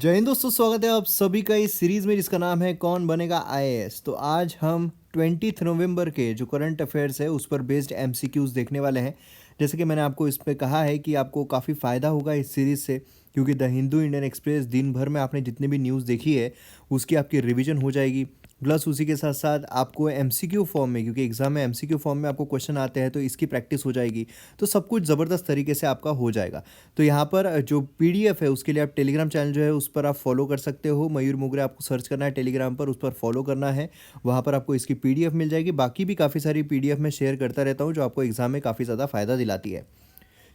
जय हिंद दोस्तों, स्वागत है आप सभी का इस सीरीज़ में जिसका नाम है कौन बनेगा आईएएस। तो आज हम 20 नवंबर के जो करंट अफेयर्स है उस पर बेस्ड एमसीक्यूज़ देखने वाले हैं। जैसे कि मैंने आपको इस पे कहा है कि आपको काफ़ी फ़ायदा होगा इस सीरीज़ से, क्योंकि द हिंदू इंडियन एक्सप्रेस दिन भर में आपने जितनी भी न्यूज़ देखी है उसकी आपकी रिवीजन हो जाएगी। प्लस उसी के साथ साथ आपको एमसीक्यू फॉर्म में, क्योंकि एग्ज़ाम में एमसीक्यू फॉर्म में आपको क्वेश्चन आते हैं तो इसकी प्रैक्टिस हो जाएगी। तो सब कुछ ज़बरदस्त तरीके से आपका हो जाएगा। तो यहाँ पर जो पीडीएफ है उसके लिए आप टेलीग्राम चैनल जो है उस पर आप फॉलो कर सकते हो। मयूर मोगरे आपको सर्च करना है टेलीग्राम पर, उस पर फॉलो करना है। वहाँ पर आपको इसकी पीडीएफ मिल जाएगी। बाकी भी काफ़ी सारी पीडीएफ मैं शेयर करता रहता हूँ जो आपको एग्ज़ाम में काफ़ी ज़्यादा फ़ायदा दिलाती है।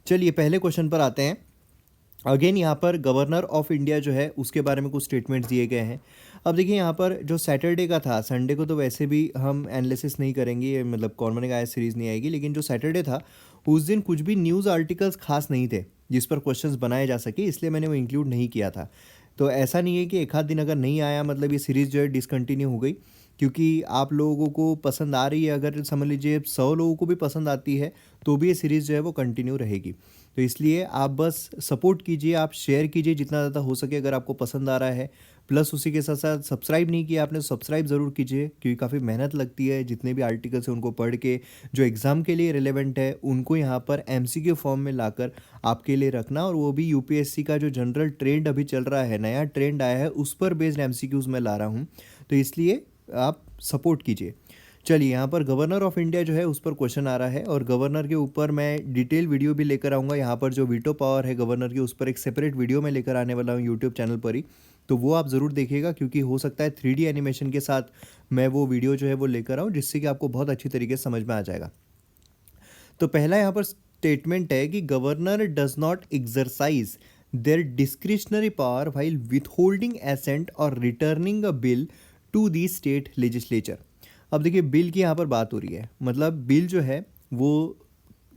चलिए पहले क्वेश्चन पर आते हैं। अगेन यहाँ पर गवर्नर ऑफ इंडिया जो है उसके बारे में कुछ स्टेटमेंट्स दिए गए हैं। अब देखिए यहाँ पर जो सैटरडे का था, संडे को तो वैसे भी हम एनालिसिस नहीं करेंगे, ये मतलब कौन बनेगा आईएएस सीरीज़ नहीं आएगी, लेकिन जो सैटरडे था उस दिन कुछ भी न्यूज़ आर्टिकल्स खास नहीं थे जिस पर क्वेश्चंस बनाए जा सके, इसलिए मैंने वो इंक्लूड नहीं किया था। तो ऐसा नहीं है कि एक आध दिन अगर नहीं आया मतलब ये सीरीज़ जो है डिसकंटिन्यू हो गई, क्योंकि आप लोगों को पसंद आ रही है। अगर समझ लीजिए 100 लोगों को भी पसंद आती है तो भी ये सीरीज़ जो है वो कंटिन्यू रहेगी। तो इसलिए आप बस सपोर्ट कीजिए, आप शेयर कीजिए जितना ज़्यादा हो सके अगर आपको पसंद आ रहा है। प्लस उसी के साथ साथ सब्सक्राइब नहीं किया आपने, सब्सक्राइब ज़रूर कीजिए, क्योंकि काफ़ी मेहनत लगती है जितने भी आर्टिकल्स हैं उनको पढ़ के जो एग्ज़ाम के लिए रिलेवेंट है उनको यहाँ पर एमसीक्यू फॉर्म में लाकर आपके लिए रखना, और वो भी यूपीएससी का जो जनरल ट्रेंड अभी चल रहा है, नया ट्रेंड आया है, उस पर बेस्ड एमसीक्यूज़ मैं ला रहा हूँ। तो इसलिए आप सपोर्ट कीजिए। चलिए यहाँ पर गवर्नर ऑफ इंडिया जो है उस पर क्वेश्चन आ रहा है, और गवर्नर के ऊपर मैं डिटेल वीडियो भी लेकर आऊँगा। यहाँ पर जो वीटो पावर है गवर्नर की, उस पर एक सेपरेट वीडियो मैं लेकर आने वाला हूँ यूट्यूब चैनल पर ही। तो वो आप ज़रूर देखिएगा, क्योंकि हो सकता है 3D एनिमेशन के साथ मैं वो वीडियो जो है वो लेकर आऊँ, जिससे कि आपको बहुत अच्छी तरीके से समझ में आ जाएगा। तो पहला यहाँ पर स्टेटमेंट है कि governor does not exercise their discretionary power while withholding assent और returning a bill to the state legislature. अब देखिए बिल की यहाँ पर बात हो रही है, मतलब बिल जो है वो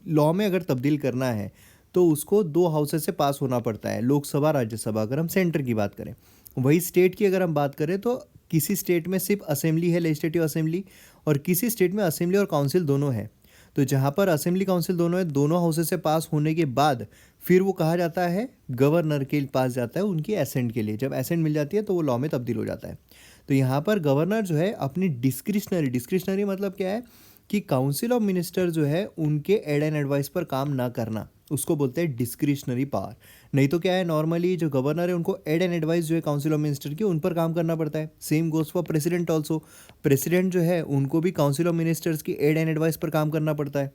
लॉ में अगर तब्दील करना है तो उसको दो हाउसेस से पास होना पड़ता है, लोकसभा राज्यसभा, अगर हम सेंटर की बात करें। वही स्टेट की अगर हम बात करें तो किसी स्टेट में सिर्फ असेंबली है, लेजिस्लेटिव असेंबली, और किसी स्टेट में असेंबली और काउंसिल दोनों है। तो जहाँ पर असेंबली काउंसिल दोनों है, दोनों हाउसेस से पास होने के बाद फिर वो कहा जाता है गवर्नर के पास जाता है उनकी एसेंट के लिए। जब एसेंट मिल जाती है तो वो लॉ में तब्दील हो जाता है। तो यहाँ पर गवर्नर जो है अपनी डिस्क्रिशनरी मतलब क्या है कि काउंसिल ऑफ मिनिस्टर जो है उनके एड एंड एडवाइस पर काम ना करना, उसको बोलते हैं डिस्क्रिशनरी पावर। नहीं तो क्या है, नॉर्मली जो गवर्नर है उनको एड एंड एडवाइस जो है काउंसिल ऑफ मिनिस्टर की, उन पर काम करना पड़ता है। Same goes for president also. President जो है उनको भी काउंसिल ऑफ मिनिस्टर्स की एड एंड एडवाइस पर काम करना पड़ता है।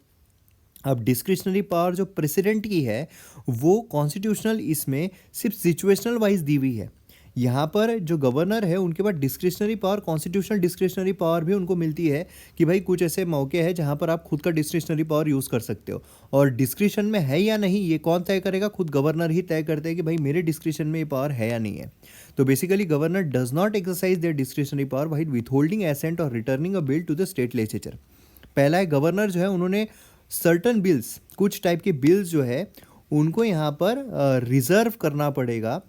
अब डिस्क्रिशनरी पावर जो प्रेसिडेंट की है वो कॉन्स्टिट्यूशनल इसमें सिर्फ सिचुएशनल वाइज दी हुई है। यहाँ पर जो गवर्नर है उनके पास discretionary power, constitutional discretionary power भी उनको मिलती है कि भाई कुछ ऐसे मौके हैं जहाँ पर आप खुद का डिस्क्रिशनरी पावर यूज़ कर सकते हो। और डिस्क्रिशन में है या नहीं ये कौन तय करेगा, खुद गवर्नर ही तय करते हैं कि भाई मेरे डिस्क्रिशन में ये पावर है या नहीं है। तो basically governor does not exercise their discretionary power while withholding assent और returning a bill to the state legislature. पहला है गवर्नर जो है उन्होंने सर्टन बिल्स, कुछ टाइप के बिल्स जो है उनको यहाँ पर रिजर्व करना पड़ेगा,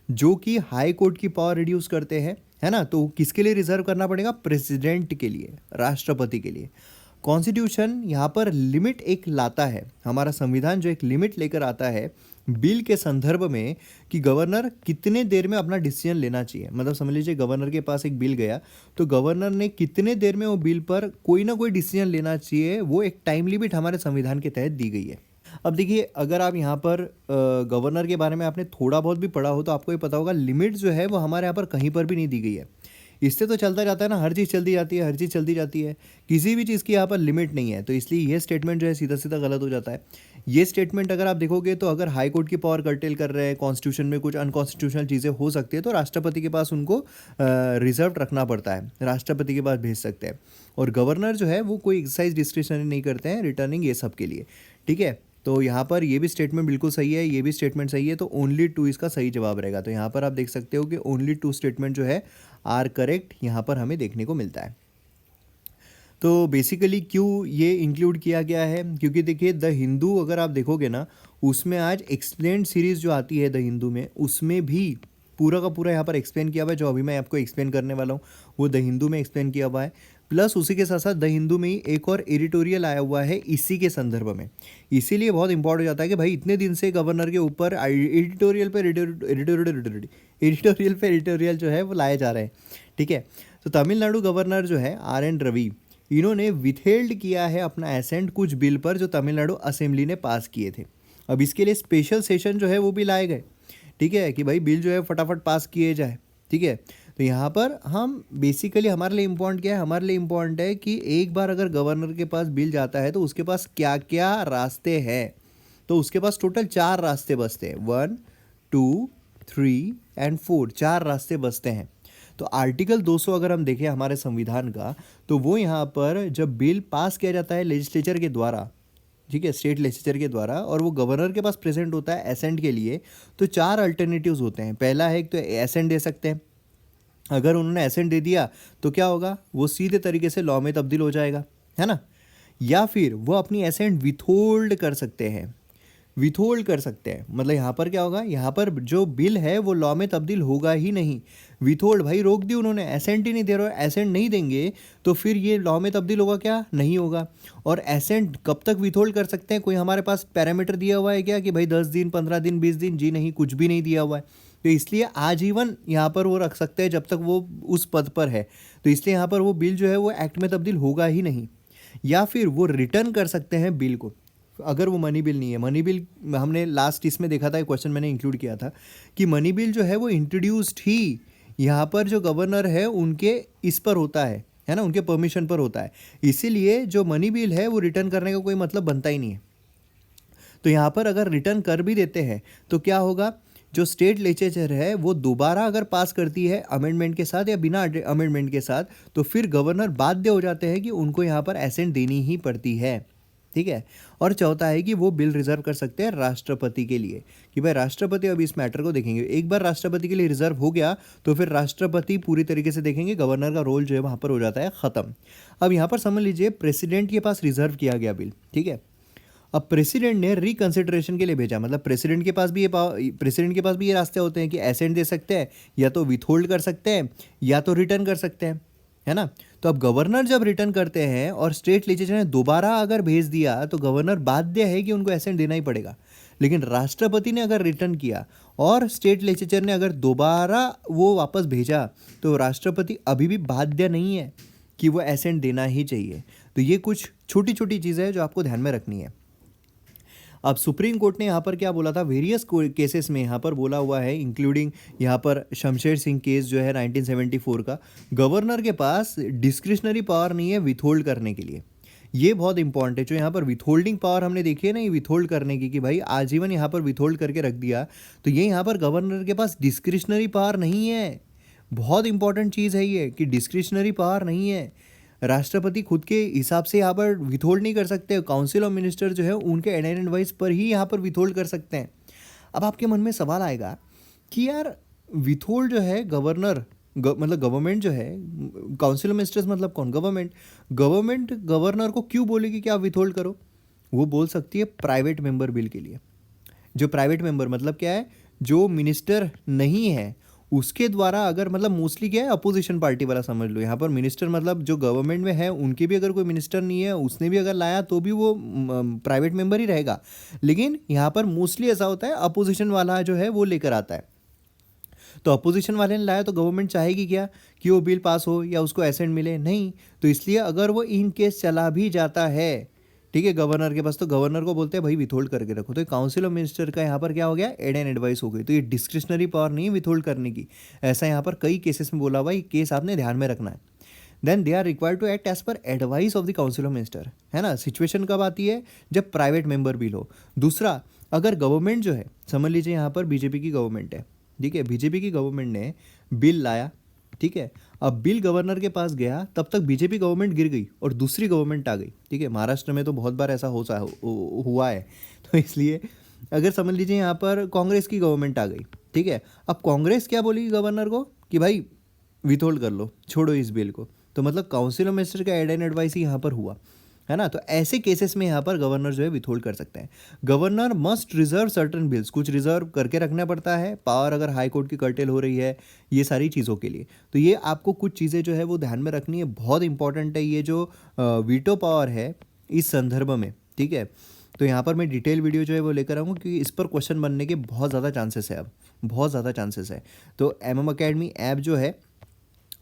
जो कि हाई कोर्ट की पावर रिड्यूस करते हैं, है ना। तो किसके लिए रिजर्व करना पड़ेगा, प्रेसिडेंट के लिए, राष्ट्रपति के लिए। कॉन्स्टिट्यूशन यहाँ पर लिमिट एक लाता है, हमारा संविधान जो एक लिमिट लेकर आता है बिल के संदर्भ में कि गवर्नर कितने देर में अपना डिसीजन लेना चाहिए। मतलब समझ लीजिए गवर्नर के पास एक बिल गया तो गवर्नर ने कितने देर में वो बिल पर कोई ना कोई डिसीजन लेना चाहिए, वो एक टाइम लिमिट हमारे संविधान के तहत दी गई है। अब देखिए अगर आप यहाँ पर गवर्नर के बारे में आपने थोड़ा बहुत भी पढ़ा हो तो आपको ये पता होगा लिमिट जो है वो हमारे यहाँ पर कहीं पर भी नहीं दी गई है। इससे तो चलता जाता है ना, हर चीज़ चलती जाती है, हर चीज़ चलती जाती है, किसी भी चीज़ की यहाँ पर लिमिट नहीं है। तो इसलिए ये स्टेटमेंट जो है सीधा सीधा गलत हो जाता है। ये स्टेटमेंट अगर आप देखोगे तो अगर हाई कोर्ट की पावर कर्टेल कर रहे हैं, कॉन्स्टिट्यूशन में कुछ अनकॉन्स्टिट्यूशनल चीज़ें हो सकती है तो राष्ट्रपति के पास उनको रिजर्व रखना पड़ता है, राष्ट्रपति के पास भेज सकते हैं। और गवर्नर जो है वो कोई एक्सरसाइज डिस्क्रिशनरी नहीं करते हैं, रिटर्निंग ये सब के लिए, ठीक है। तो यहाँ पर ये भी स्टेटमेंट बिल्कुल सही है, ये भी स्टेटमेंट सही है, तो ओनली टू इसका सही जवाब रहेगा। तो यहाँ पर आप देख सकते हो कि ओनली टू स्टेटमेंट जो है आर करेक्ट यहाँ पर हमें देखने को मिलता है। तो बेसिकली क्यों ये इंक्लूड किया गया है, क्योंकि देखिए द हिंदू अगर आप देखोगे ना उसमें आज एक्सप्लेन्ड सीरीज़ जो आती है द हिंदू में, उसमें भी पूरा का पूरा यहाँ पर एक्सप्लेन किया हुआ है। जो अभी मैं आपको एक्सप्लेन करने वाला हूँ वो द हिंदू में एक्सप्लेन किया हुआ है। प्लस उसी के साथ साथ द हिंदू में ही एक और एडिटोरियल आया हुआ है इसी के संदर्भ में। इसीलिए बहुत इंपॉर्टेंट हो जाता है कि भाई इतने दिन से गवर्नर के ऊपर एडिटोरियल जो है वो लाए जा रहे हैं, ठीक है। तो तमिलनाडु गवर्नर जो है RN रवि, इन्होंने विथहेल्ड किया है अपना एसेंट कुछ बिल पर जो तमिलनाडु असेंबली ने पास किए थे। अब इसके लिए स्पेशल सेशन जो है वो भी लाए गए, ठीक है, कि भाई बिल जो है फटाफट पास किए जाए, ठीक है। तो यहाँ पर हम बेसिकली हमारे लिए इम्पोर्टेंट क्या है, हमारे लिए इम्पोर्टेंट है कि एक बार अगर गवर्नर के पास बिल जाता है तो उसके पास क्या क्या रास्ते हैं। तो उसके पास टोटल 4 रास्ते बचते हैं, 1, 2, 3 एंड 4, 4 रास्ते बचते हैं। तो आर्टिकल 200 अगर हम देखें हमारे संविधान का, तो वो यहाँ पर जब बिल पास किया जाता है लेजिस्लेचर के द्वारा, ठीक है, स्टेट लेजिस्लेचर के द्वारा, और वो गवर्नर के पास प्रेजेंट होता है एसेंट के लिए, तो 4 अल्टरनेटिव्स होते हैं। पहला है एक तो एसेंट दे सकते हैं, अगर उन्होंने एसेंट दे दिया तो क्या होगा, वो सीधे तरीके से लॉ में तब्दील हो जाएगा, है ना। या फिर वो अपनी एसेंट विथहोल्ड कर सकते हैं, विथहोल्ड कर सकते हैं, मतलब यहाँ पर क्या होगा, यहाँ पर जो बिल है वो लॉ में तब्दील होगा ही नहीं। विथहोल्ड भाई रोक दी उन्होंने, एसेंट ही नहीं दे रहे, एसेंट नहीं देंगे तो फिर ये लॉ में तब्दील होगा क्या, नहीं होगा। और एसेंट कब तक विथहोल्ड कर सकते हैं, कोई हमारे पास पैरामीटर दिया हुआ है क्या कि भाई 10 दिन, 15 दिन, 20 दिन, जी नहीं, कुछ भी नहीं दिया हुआ है। तो इसलिए आजीवन यहाँ पर वो रख सकते हैं जब तक वो उस पद पर है। तो इसलिए यहाँ पर वो बिल जो है वो एक्ट में तब्दील होगा ही नहीं। या फिर वो रिटर्न कर सकते हैं बिल को, अगर वो मनी बिल नहीं है। मनी बिल हमने लास्ट इसमें देखा था, एक क्वेश्चन मैंने इंक्लूड किया था कि मनी बिल जो है वो इंट्रोड्यूस्ड ही यहाँ पर जो गवर्नर है उनके इस पर होता है ना, उनके परमिशन पर होता है। इसीलिए जो मनी बिल है वो रिटर्न करने का कोई मतलब बनता ही नहीं है। तो यहाँ पर अगर रिटर्न कर भी देते हैं तो क्या होगा, जो स्टेट लेजिस्लेचर है वो दोबारा अगर पास करती है अमेंडमेंट के साथ या बिना अमेंडमेंट के साथ, तो फिर गवर्नर बाध्य हो जाते हैं कि उनको यहाँ पर एसेंट देनी ही पड़ती है, ठीक है। और चौथा है कि वो बिल रिजर्व कर सकते हैं राष्ट्रपति के लिए, कि भाई राष्ट्रपति अभी इस मैटर को देखेंगे। एक बार राष्ट्रपति के लिए रिजर्व हो गया तो फिर राष्ट्रपति पूरी तरीके से देखेंगे, गवर्नर का रोल जो है वहाँ पर हो जाता है ख़त्म। अब यहाँ पर समझ लीजिए प्रेसिडेंट के पास रिजर्व किया गया बिल, ठीक है। अब प्रेसिडेंट ने रिकंसिडरेशन के लिए भेजा, मतलब प्रेसिडेंट के पास भी ये रास्ते होते हैं कि एसेंट दे सकते हैं, या तो विथहोल्ड कर सकते हैं, या तो रिटर्न कर सकते हैं, है ना। तो अब गवर्नर जब रिटर्न करते हैं और स्टेट लेजिस्लेचर ने दोबारा अगर भेज दिया तो गवर्नर बाध्य है कि उनको एसेंट देना ही पड़ेगा। लेकिन राष्ट्रपति ने अगर रिटर्न किया और स्टेट लेजिस्लेचर ने अगर दोबारा वो वापस भेजा तो राष्ट्रपति अभी भी बाध्य नहीं है कि वो एसेंट देना ही चाहिए। तो ये कुछ छोटी छोटी चीज़ें हैं जो आपको ध्यान में रखनी है। अब सुप्रीम कोर्ट ने यहाँ पर क्या बोला था, वेरियस केसेस में यहाँ पर बोला हुआ है, इंक्लूडिंग यहाँ पर शमशेर सिंह केस जो है 1974 का, गवर्नर के पास डिस्क्रिशनरी पावर नहीं है विथहोल्ड करने के लिए। ये बहुत इंपॉर्टेंट है। जो यहाँ पर विथहोल्डिंग पावर हमने देखी है ना, ये विथहोल्ड करने की, कि भाई आजीवन यहाँ पर विथहोल्ड करके रख दिया, तो ये यहाँ पर गवर्नर के पास डिस्क्रिशनरी पावर नहीं है। बहुत इंपॉर्टेंट चीज़ है ये कि डिस्क्रिशनरी पावर नहीं है। राष्ट्रपति खुद के हिसाब से यहाँ पर विथहोल्ड नहीं कर सकते, काउंसिल ऑफ मिनिस्टर जो है उनके एडवाइस पर ही यहाँ पर विथहोल्ड कर सकते हैं। अब आपके मन में सवाल आएगा कि यार विथहोल्ड जो है गवर्नर मतलब गवर्नमेंट जो है, काउंसिल ऑफ मिनिस्टर्स मतलब कौन, गवर्नमेंट गवर्नर को क्यों बोलेगी कि आप विथहोल्ड करो। वो बोल सकती है प्राइवेट मेंबर बिल के लिए। जो प्राइवेट मेंबर मतलब क्या है, जो मिनिस्टर नहीं है उसके द्वारा अगर, मतलब मोस्टली क्या है, अपोजिशन पार्टी वाला समझ लो। यहाँ पर मिनिस्टर मतलब जो गवर्नमेंट में है उनके भी अगर कोई मिनिस्टर नहीं है, उसने भी अगर लाया तो भी वो प्राइवेट मेंबर ही रहेगा। लेकिन यहाँ पर मोस्टली ऐसा होता है अपोजिशन वाला जो है वो लेकर आता है। तो अपोजिशन वाले ने लाया तो गवर्नमेंट चाहेगी क्या कि वो बिल पास हो या उसको एसेंट मिले, नहीं। तो इसलिए अगर वो इन केस चला भी जाता है, ठीक है, गवर्नर के पास, तो गवर्नर को बोलते हैं भाई विथहोल्ड करके रखो। तो काउंसिल ऑफ मिनिस्टर का यहाँ पर क्या हो गया, एड एंड एडवाइस हो गई। तो ये डिस्क्रिशनरी पावर नहीं है विथहोल्ड करने की, ऐसा यहाँ पर कई केसेस में बोला हुआ है। ये केस आपने ध्यान में रखना है। Then they are required to act as per advice of the council of minister, है ना। सिचुएशन कब आती है, जब प्राइवेट मेंबर बिल हो। दूसरा, अगर गवर्नमेंट जो है, समझ लीजिए यहाँ पर बीजेपी की गवर्नमेंट है, ठीक है, बीजेपी की गवर्नमेंट ने बिल लाया, ठीक है। अब बिल गवर्नर के पास गया, तब तक बीजेपी गवर्नमेंट गिर गई और दूसरी गवर्नमेंट आ गई, ठीक है। महाराष्ट्र में तो बहुत बार ऐसा हुआ है। तो इसलिए अगर समझ लीजिए यहाँ पर कांग्रेस की गवर्नमेंट आ गई, ठीक है। अब कांग्रेस क्या बोलेगी गवर्नर को कि भाई विथहोल्ड कर लो, छोड़ो इस बिल को। तो मतलब काउंसिल ऑफ मिनिस्टर का एड एंड एडवाइस ही यहाँ पर हुआ। है ना? तो ऐसे केसेस में यहाँ पर गवर्नर जो है विथहोल्ड कर सकते हैं। Governor must reserve certain bills, कुछ रिजर्व करके रखना पड़ता है, पावर अगर हाई कोर्ट की कर्टेल हो रही है, ये सारी चीज़ों के लिए। तो ये आपको कुछ चीज़ें जो है वो ध्यान में रखनी है, बहुत इंपॉर्टेंट है ये जो वीटो पावर है इस संदर्भ में, ठीक है? तो यहाँ पर मैं डिटेल वीडियो जो है वो लेकर आऊँगा क्योंकि इस पर क्वेश्चन बनने के बहुत ज़्यादा चांसेस है अब, बहुत ज़्यादा चांसेस है। तो एमएम अकेडमी ऐप जो है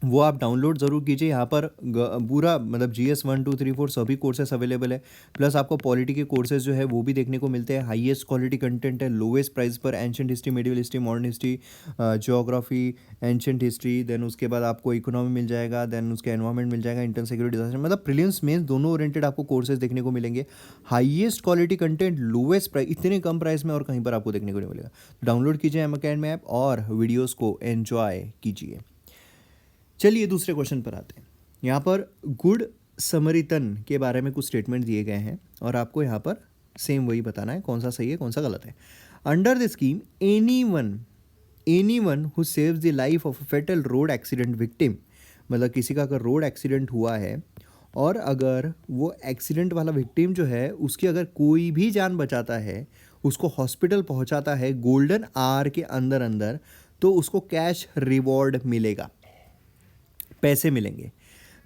वो आप डाउनलोड ज़रूर कीजिए। यहाँ पर पूरा मतलब GS 1 2 3 4 सभी कोर्सेस अवेलेबल है, प्लस आपको पॉलिटी के कोर्सेज जो है वो भी देखने को मिलते हैं। हाईएस्ट क्वालिटी कंटेंट है, लोवेस्ट प्राइस पर। Ancient history, medieval history, modern history, geography, ancient history, then उसके बाद आपको इकोनॉमी मिल जाएगा, देन उसके एनवायरमेंट मिल जाएगा, इंटरनल सिक्योरिटी डिजास्टर, मतलब प्रीलिम्स मेंस दोनों ओरिएंटेड आपको कोर्सेज देखने को मिलेंगे। Highest quality content, lowest price, इतने कम प्राइस में और कहीं पर आपको देखने को नहीं मिलेगा। डाउनलोड कीजिए एम अकेडमी ऐप और वीडियोज़ को एन्जॉय कीजिए। चलिए दूसरे क्वेश्चन पर आते हैं। यहाँ पर गुड समरितन के बारे में कुछ स्टेटमेंट दिए गए हैं और आपको यहाँ पर सेम वही बताना है कौन सा सही है कौन सा गलत है। Under the scheme anyone who saves the life of a fatal road accident victim, मतलब किसी का अगर रोड एक्सीडेंट हुआ है और अगर वो एक्सीडेंट वाला विक्टिम जो है उसकी अगर कोई भी जान बचाता है, उसको हॉस्पिटल पहुंचाता है गोल्डन आवर के अंदर अंदर, तो उसको कैश रिवॉर्ड मिलेगा, पैसे मिलेंगे।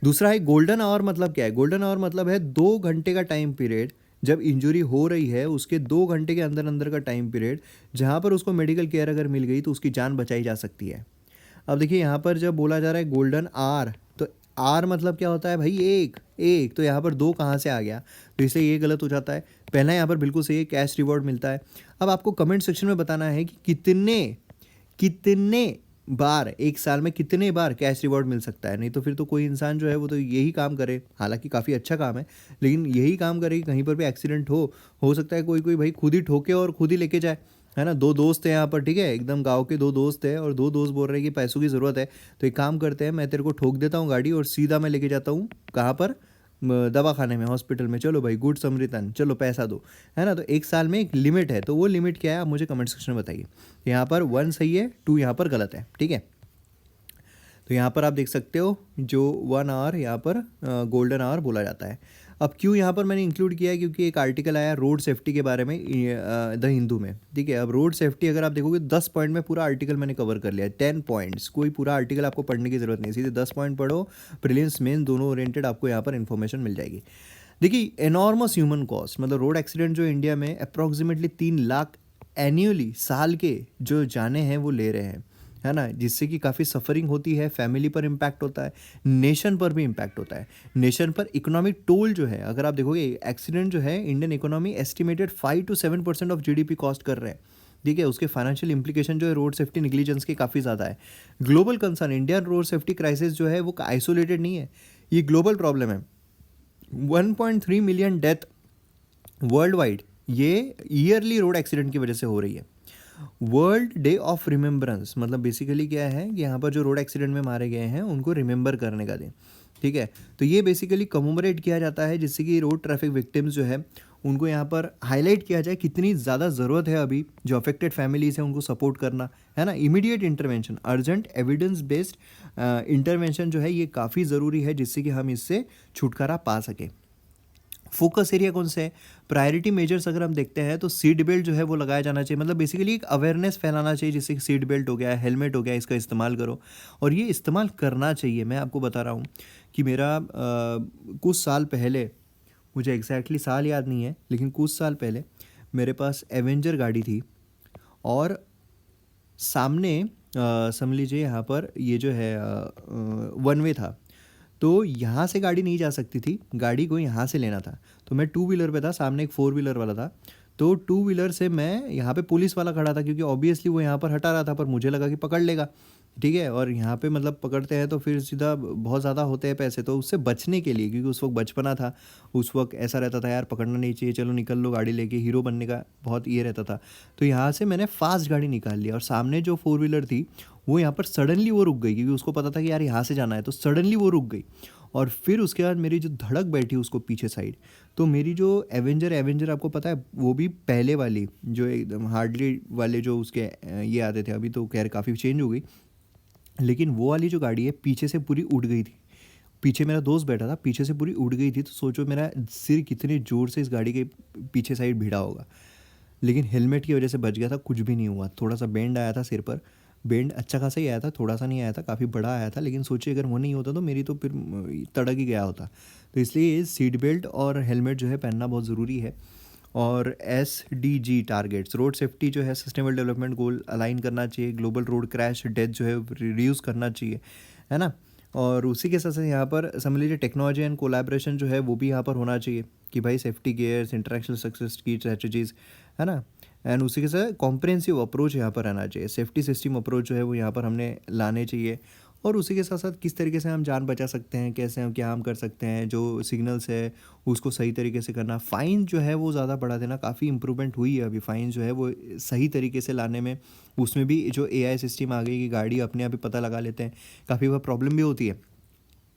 दूसरा है गोल्डन आवर, मतलब क्या है? गोल्डन आवर मतलब है 2 घंटे का टाइम पीरियड, जब इंजरी हो रही है उसके 2 घंटे के अंदर अंदर का टाइम पीरियड, जहाँ पर उसको मेडिकल केयर अगर मिल गई तो उसकी जान बचाई जा सकती है। अब देखिए यहाँ पर जब बोला जा रहा है गोल्डन आवर, तो आर मतलब क्या होता है भाई? एक तो यहाँ पर 2 कहाँ से आ गया? तो इसलिए ये गलत हो जाता है। पहला यहाँ पर बिल्कुल सही है, कैश रिवॉर्ड मिलता है। अब आपको कमेंट सेक्शन में बताना है कि कितने बार एक साल में कितने बार कैश रिवॉर्ड मिल सकता है। नहीं तो फिर तो कोई इंसान जो है वो तो यही काम करे, हालांकि काफ़ी अच्छा काम है, लेकिन यही काम करे कि कहीं पर भी एक्सीडेंट हो सकता है कोई भाई खुद ही ठोके और खुद ही लेके जाए, है ना? 2 दोस्त हैं यहाँ पर, ठीक है, एकदम गांव के 2 दोस्त हैं और 2 दोस्त बोल रहे हैं कि पैसों की ज़रूरत है, तो एक काम करते हैं, मैं तेरे को ठोक देता हूँ गाड़ी और सीधा मैं लेके जाता हूँ कहाँ पर? दवा खाने में, हॉस्पिटल में। चलो भाई गुड समृतन, चलो पैसा दो, है ना? तो एक साल में एक लिमिट है, तो वो लिमिट क्या है आप मुझे कमेंट सेक्शन में बताइए। यहाँ पर 1 सही है, 2 यहाँ पर गलत है, ठीक है? तो यहाँ पर आप देख सकते हो जो 1 आवर यहाँ पर गोल्डन आवर बोला जाता है। अब क्यों यहाँ पर मैंने इंक्लूड किया है? क्योंकि एक आर्टिकल आया रोड सेफ्टी के बारे में द हिंदू में, ठीक है? अब रोड सेफ्टी अगर आप देखोगे 10 पॉइंट में पूरा आर्टिकल मैंने कवर कर लिया है, 10 पॉइंट्स, कोई पूरा आर्टिकल आपको पढ़ने की ज़रूरत नहीं, सीधे 10 पॉइंट पढ़ो, प्रीलिम्स मेंस दोनों ओरिएंटेड आपको यहाँ पर इन्फॉर्मेशन मिल जाएगी। देखिए एनॉर्मस ह्यूमन कॉस्ट, मतलब रोड एक्सीडेंट जो इंडिया में अप्रॉक्सीमेटली 3 लाख एन्यूअली साल के जो जाने हैं वो ले रहे हैं, है ना? जिससे कि काफ़ी सफरिंग होती है, फैमिली पर इम्पैक्ट होता है, नेशन पर भी इम्पैक्ट होता है। नेशन पर इकोनॉमिक टोल जो है, अगर आप देखोगे एक्सीडेंट जो है Indian economy estimated 5 to 7% of GDP cost कर रहे हैं, ठीक है? उसके फाइनेंशियल इंप्लीकेशन जो है रोड सेफ्टी निग्लिजेंस के काफ़ी ज़्यादा है। Global concern, Indian road safety crisis जो है वो आइसोलेटेड नहीं है, ये ग्लोबल प्रॉब्लम है। 1.3 मिलियन डेथ वर्ल्ड वाइड ये ईयरली रोड एक्सीडेंट की वजह से हो रही है। वर्ल्ड डे ऑफ रिमेम्बरेंस मतलब बेसिकली क्या है कि यहाँ पर जो रोड एक्सीडेंट में मारे गए हैं उनको रिमेंबर करने का दिन, ठीक है? तो ये बेसिकली कमोमरेट किया जाता है जिससे कि रोड ट्रैफिक विक्टिम्स जो है उनको यहाँ पर हाईलाइट किया जाए कितनी ज़्यादा ज़रूरत है अभी जो अफेक्टेड फैमिलीज हैं उनको सपोर्ट करना, है ना? Immediate intervention, urgent evidence based intervention जो है ये काफ़ी ज़रूरी है जिससे कि हम इससे छुटकारा पा सकें। फोकस एरिया कौन से है? प्रायोरिटी मेजर्स अगर हम देखते हैं तो सीट बेल्ट जो है वो लगाया जाना चाहिए, मतलब बेसिकली एक अवेयरनेस फैलाना चाहिए जिससे कि सीट बेल्ट हो गया, हेलमेट हो गया, इसका इस्तेमाल करो और ये इस्तेमाल करना चाहिए। मैं आपको बता रहा हूँ कि मेरा कुछ साल पहले, मुझे एग्जैक्टली साल याद नहीं है लेकिन कुछ साल पहले मेरे पास एवेंजर गाड़ी थी और सामने समझ लीजिए यहाँ पर ये जो है 1 वे था, तो यहाँ से गाड़ी नहीं जा सकती थी, गाड़ी को यहाँ से लेना था। तो मैं 2 व्हीलर पे था, सामने एक 4 व्हीलर वाला था, तो 2 व्हीलर से मैं यहाँ पे पुलिस वाला खड़ा था क्योंकि ऑब्वियसली वो यहाँ पर हटा रहा था, पर मुझे लगा कि पकड़ लेगा, ठीक है? और यहाँ पे मतलब पकड़ते हैं तो फिर सीधा बहुत ज़्यादा होते हैं पैसे, तो उससे बचने के लिए, क्योंकि उस वक्त बचपना था, उस वक्त ऐसा रहता था यार पकड़ना नहीं चाहिए, चलो निकल लो गाड़ी लेके, हीरो बनने का बहुत ये रहता था। तो यहाँ से मैंने फास्ट गाड़ी निकाल लिया और सामने जो 4 व्हीलर थी वो यहाँ पर सडनली वो रुक गई क्योंकि उसको पता था कि यार यहाँ से जाना है, तो सडनली वो रुक गई और फिर उसके बाद मेरी जो धड़क बैठी उसको पीछे साइड, तो मेरी जो एवेंजर आपको पता है वो भी पहले वाली जो एकदम हार्डली वाले जो उसके ये आते थे, अभी तो खैर काफ़ी चेंज हो गई, लेकिन वो वाली जो गाड़ी है पीछे से पूरी उड़ गई थी पीछे मेरा दोस्त बैठा था, पीछे से पूरी उड़ गई थी, तो सोचो मेरा सिर कितने ज़ोर से इस गाड़ी के पीछे साइड भिड़ा होगा। लेकिन हेलमेट की वजह से बच गया था, कुछ भी नहीं हुआ। थोड़ा-सा बेंड आया था सिर पर, बेंड अच्छा खासा ही आया था, थोड़ा-सा नहीं आया था, काफ़ी बड़ा आया था। लेकिन सोचिए अगर वो नहीं होता तो मेरी तो फिर तड़क ही गया होता। तो इसलिए सीट बेल्ट और हेलमेट जो है पहनना बहुत ज़रूरी है। और एसडीजी टारगेट्स, रोड सेफ्टी जो है सस्टेनेबल डेवलपमेंट गोल अलाइन करना चाहिए, ग्लोबल रोड क्रैश डेथ जो है रिड्यूस करना चाहिए, है ना। और उसी के साथ साथ यहाँ पर समझ लीजिए टेक्नोलॉजी एंड कोलैबोरेशन जो है वो भी यहाँ पर होना चाहिए कि भाई सेफ्टी गियर्स, इंटरेक्शनल सक्सेस की स्ट्रेटजीज, है ना। एंड उसी के साथ कॉम्प्रिहेंसिव अप्रोच यहाँ पर रहना चाहिए, सेफ्टी सिस्टम अप्रोच जो है वो यहाँ पर हमने लाने चाहिए। और उसी के साथ साथ किस तरीके से हम जान बचा सकते हैं, कैसे हम क्या हम कर सकते हैं, जो सिग्नल्स है उसको सही तरीके से करना। फ़ाइन जो है वो ज़्यादा बढ़ा देना, काफ़ी इंप्रूवमेंट हुई है अभी फ़ाइन जो है वो सही तरीके से लाने में। उसमें भी जो एआई सिस्टम आ गई कि गाड़ी अपने आप ही पता लगा लेते हैं, काफ़ी बार प्रॉब्लम भी होती है।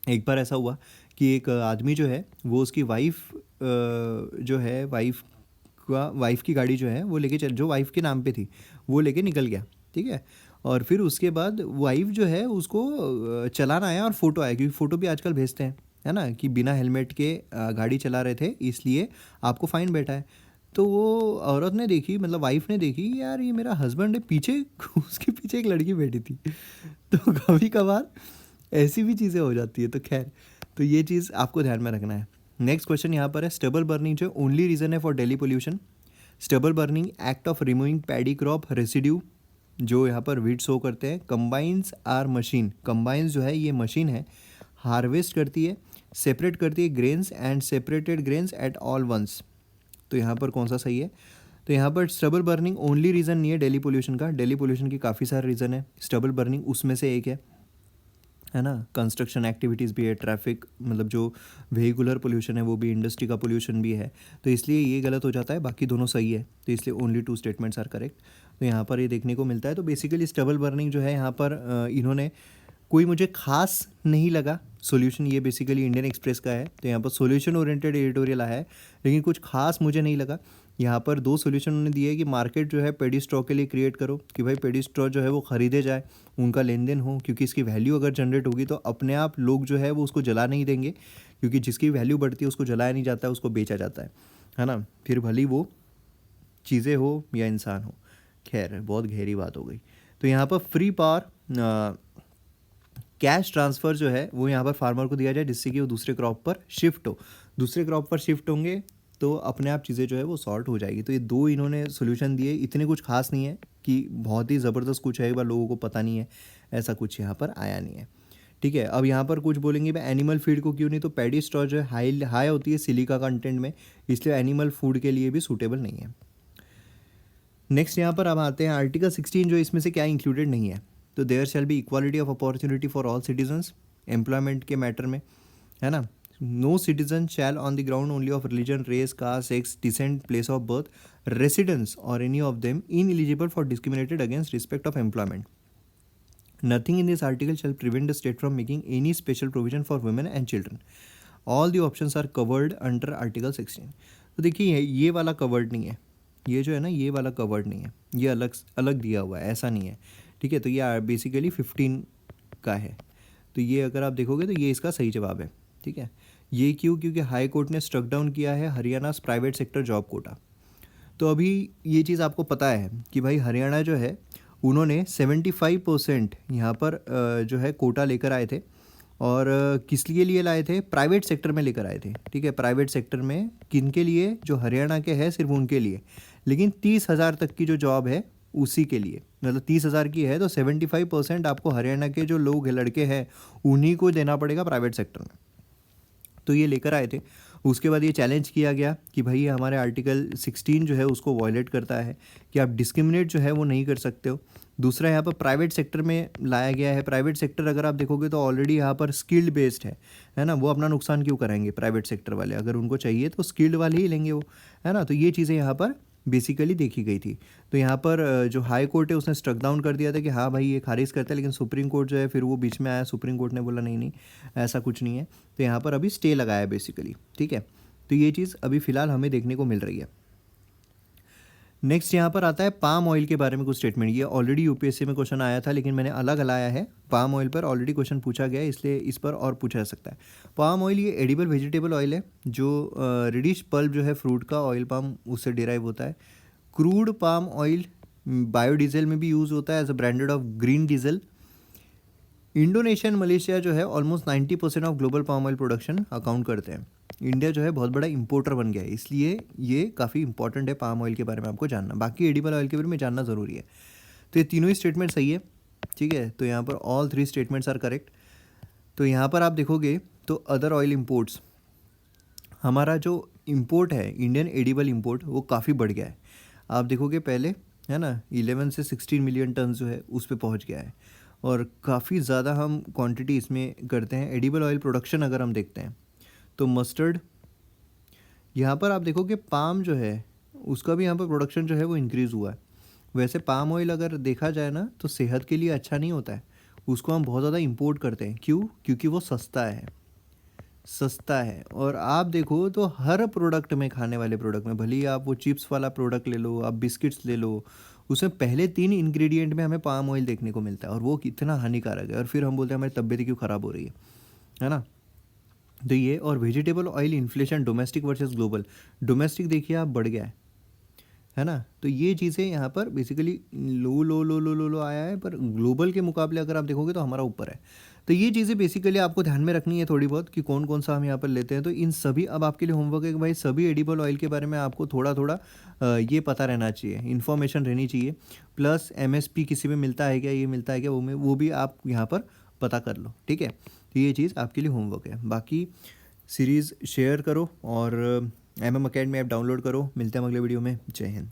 एक बार ऐसा हुआ कि एक आदमी जो है वो उसकी वाइफ जो है वाइफ की गाड़ी जो है वो लेके चल, जो वाइफ के नाम पे थी वो लेके निकल गया, ठीक है। और फिर उसके बाद वाइफ जो है उसको चलाना आया और फ़ोटो आया, क्योंकि फ़ोटो भी आजकल भेजते हैं, है ना, कि बिना हेलमेट के गाड़ी चला रहे थे इसलिए आपको फ़ाइन बैठा है। तो वो औरत ने देखी, मतलब वाइफ ने देखी, यार ये मेरा हस्बैंड है, पीछे उसके पीछे एक लड़की बैठी थी। तो कभी कभार ऐसी भी चीज़ें हो जाती है। तो खैर, तो ये चीज़ आपको ध्यान में रखना है। नेक्स्ट क्वेश्चन यहाँ पर है, स्टबल बर्निंग जो ओनली रीज़न है for daily pollution. Stubble burning act of removing paddy crop residue, जो यहाँ पर वीट शो करते हैं। कंबाइंस आर मशीन, कंबाइंस जो है ये मशीन है, हार्वेस्ट करती है, सेपरेट करती है grains and separated grains at all once. तो यहाँ पर कौन सा सही है? तो यहाँ पर स्टबल बर्निंग ओनली रीज़न नहीं है डेली पोल्यूशन का, डेली पोल्यूशन की काफ़ी सारे रीज़न है, स्टबल बर्निंग उसमें से एक है ना। कंस्ट्रक्शन एक्टिविटीज़ भी है, ट्रैफिक मतलब जो व्हीकुलर पोल्यूशन है वो भी, इंडस्ट्री का पोल्यूशन भी है। तो इसलिए ये गलत हो जाता है, बाकी दोनों सही है। तो इसलिए ओनली 2 स्टेटमेंट्स आर करेक्ट। तो यहाँ पर ये देखने को मिलता है। तो बेसिकली स्टबल बर्निंग जो है यहाँ पर इन्होंने कोई मुझे खास नहीं लगा सॉल्यूशन, ये बेसिकली इंडियन एक्सप्रेस का है। तो यहाँ पर सॉल्यूशन ओरिएंटेड एडिटोरियल आया है, लेकिन कुछ खास मुझे नहीं लगा। यहाँ पर 2 सॉल्यूशन उन्होंने दिए कि मार्केट जो है पेडी स्ट्रॉ के लिए क्रिएट करो, कि भाई पेडी स्ट्रॉ जो है वो ख़रीदे जाए, उनका लेन देन हो, क्योंकि इसकी वैल्यू अगर जनरेट होगी तो अपने आप लोग जो है वो उसको जला नहीं देंगे, क्योंकि जिसकी वैल्यू बढ़ती है उसको जलाया नहीं जाता है, उसको बेचा जाता है ना। फिर भली वो चीज़ें हो या इंसान हो। खैर, बहुत गहरी बात हो गई। तो यहाँ पर फ्री पावर कैश ट्रांसफ़र जो है वो यहाँ पर फार्मर को दिया जाए, जिससे कि वो दूसरे क्रॉप पर शिफ्ट हो। दूसरे क्रॉप पर शिफ्ट होंगे तो अपने आप चीज़ें जो है वो सॉर्ट हो जाएगी। तो ये 2 इन्होंने सॉल्यूशन दिए, इतने कुछ खास नहीं है कि बहुत ही ज़बरदस्त कुछ है, एक बार लोगों को पता नहीं है, ऐसा कुछ यहाँ पर आया नहीं है, ठीक है। अब यहाँ पर कुछ बोलेंगे भाई एनिमल फीड को क्यों नहीं, तो पैडी स्ट्रॉ जो है हाई होती है सिलिका कंटेंट में, इसलिए एनिमल फूड के लिए भी सूटेबल नहीं है। नेक्स्ट यहाँ पर अब आते हैं आर्टिकल 16, जो इसमें से क्या इंक्लूडेड नहीं है। तो there shall be equality of opportunity for all citizens, employment के मैटर में, है ना। No citizen shall on the ground only of religion, race, caste, sex, descent, place of birth, residence और any of them ineligible for discriminated against respect of employment. Nothing in this article shall prevent the state from making any special provision for women and children. All the options are covered under Article 16. तो देखिए ये वाला covered नहीं है, ये जो है ना ये वाला कवर्ड नहीं है, ये अलग अलग दिया हुआ है, ऐसा नहीं है, ठीक है। तो ये बेसिकली 15 का है। तो ये अगर आप देखोगे तो ये इसका सही जवाब है, ठीक है। ये क्यों? क्योंकि हाई कोर्ट ने स्ट्रक डाउन किया है Haryana private sector job quota. तो अभी ये चीज़ आपको पता है कि भाई हरियाणा जो है उन्होंने 75% यहाँ पर जो है कोटा लेकर आए थे, और किस लिए लाए थे? प्राइवेट सेक्टर में लेकर आए थे, ठीक है। प्राइवेट सेक्टर में किन के लिए? जो हरियाणा के हैं सिर्फ उनके लिए, लेकिन 30,000 तक की जो जॉब है उसी के लिए, मतलब 30,000 की है तो 75% आपको हरियाणा के जो लोग लड़के हैं उन्हीं को देना पड़ेगा प्राइवेट सेक्टर में। तो ये लेकर आए थे। उसके बाद ये चैलेंज किया गया कि भाई हमारे आर्टिकल 16 जो है उसको वॉयलेट करता है, कि आप डिस्क्रिमिनेट जो है वो नहीं कर सकते हो। दूसरा यहाँ पर प्राइवेट सेक्टर में लाया गया है। प्राइवेट सेक्टर अगर आप देखोगे तो ऑलरेडी यहाँ पर स्किल्ड बेस्ड है ना। वो अपना नुकसान क्यों कराएंगे प्राइवेट सेक्टर वाले? अगर उनको चाहिए तो स्किल्ड वाले ही लेंगे वो, है ना। तो ये चीज़ें यहाँ पर बेसिकली देखी गई थी। तो यहाँ पर जो हाई कोर्ट है उसने स्ट्रक डाउन कर दिया था कि हाँ भाई ये खारिज करता है, लेकिन सुप्रीम कोर्ट जो है फिर वो बीच में आया, सुप्रीम कोर्ट ने बोला नहीं नहीं ऐसा कुछ नहीं है। तो यहाँ पर अभी स्टे लगाया बेसिकली, ठीक है। तो ये चीज़ अभी फ़िलहाल हमें देखने को मिल रही है। नेक्स्ट यहाँ पर आता है पाम ऑयल के बारे में कुछ स्टेटमेंट। ये ऑलरेडी यूपीएससी में क्वेश्चन आया था, लेकिन मैंने अलग लाया है। पाम ऑयल पर ऑलरेडी क्वेश्चन पूछा गया है, इसलिए इस पर और पूछा जा सकता है। पाम ऑयल ये एडिबल वेजिटेबल ऑयल है, जो रेडिश पल्प जो है फ्रूट का, ऑयल पाम उससे डिराइव होता है। क्रूड पाम ऑयल बायोडीजल में भी यूज़ होता है as a branded of green diesel. Indonesia and Malaysia जो है almost 90% of global palm oil production account करते हैं। इंडिया जो है बहुत बड़ा इंपोर्टर बन गया है, इसलिए ये काफ़ी इंपॉर्टेंट है पाम ऑयल के बारे में आपको जानना। बाकी एडिबल ऑयल के बारे में जानना ज़रूरी है। तो ये तीनों ही स्टेटमेंट सही है, ठीक है। तो यहाँ पर ऑल 3 स्टेटमेंट्स आर करेक्ट। तो यहाँ पर आप देखोगे तो अदर ऑयल इम्पोर्ट्स, हमारा जो इम्पोर्ट है इंडियन एडिबल इम्पोर्ट, वो काफ़ी बढ़ गया है। आप देखोगे पहले है ना 11 से 16 मिलियन टन जो है उस पर पहुँच गया है, और काफ़ी ज़्यादा हम क्वांटिटी इसमें करते हैं। एडिबल ऑयल प्रोडक्शन अगर हम देखते हैं तो मस्टर्ड, यहाँ पर आप देखोगे पाम जो है उसका भी यहाँ पर प्रोडक्शन जो है वो इंक्रीज़ हुआ है। वैसे पाम ऑयल अगर देखा जाए ना तो सेहत के लिए अच्छा नहीं होता है, उसको हम बहुत ज़्यादा इंपोर्ट करते हैं। क्यों? क्योंकि वो सस्ता है, सस्ता है। और आप देखो तो हर प्रोडक्ट में, खाने वाले प्रोडक्ट में, भले ही आप वो चिप्स वाला प्रोडक्ट ले लो, आप बिस्किट्स ले लो, उसमें पहले 3 इंग्रेडिएंट में हमें पाम ऑयल देखने को मिलता है, और वो कितना हानिकारक है। और फिर हम बोलते हैं हमारी तबीयत क्यों ख़राब हो रही है ना। तो ये, और vegetable oil inflation domestic versus global, domestic देखिए आप बढ़ गया है ना। तो ये चीज़ें यहाँ पर बेसिकली लो लो लो लो लो लो आया है, पर ग्लोबल के मुकाबले अगर आप देखोगे तो हमारा ऊपर है। तो ये चीज़ें बेसिकली आपको ध्यान में रखनी है थोड़ी बहुत, कि कौन कौन सा हम यहाँ पर लेते हैं। तो इन सभी, अब आपके लिए होमवर्क है कि भाई सभी एडिबल ऑयल के बारे में आपको थोड़ा थोड़ा ये पता रहना चाहिए, इन्फॉर्मेशन रहनी चाहिए। प्लस एमएसपी किसी में मिलता है क्या, ये मिलता है क्या, वो भी आप यहाँ पर पता कर लो, ठीक है। तो ये चीज़ आपके लिए होमवर्क है। बाकी सीरीज़ शेयर करो और MM अकेडमी ऐप डाउनलोड करो। मिलते हैं अगले वीडियो में। जय हिंद।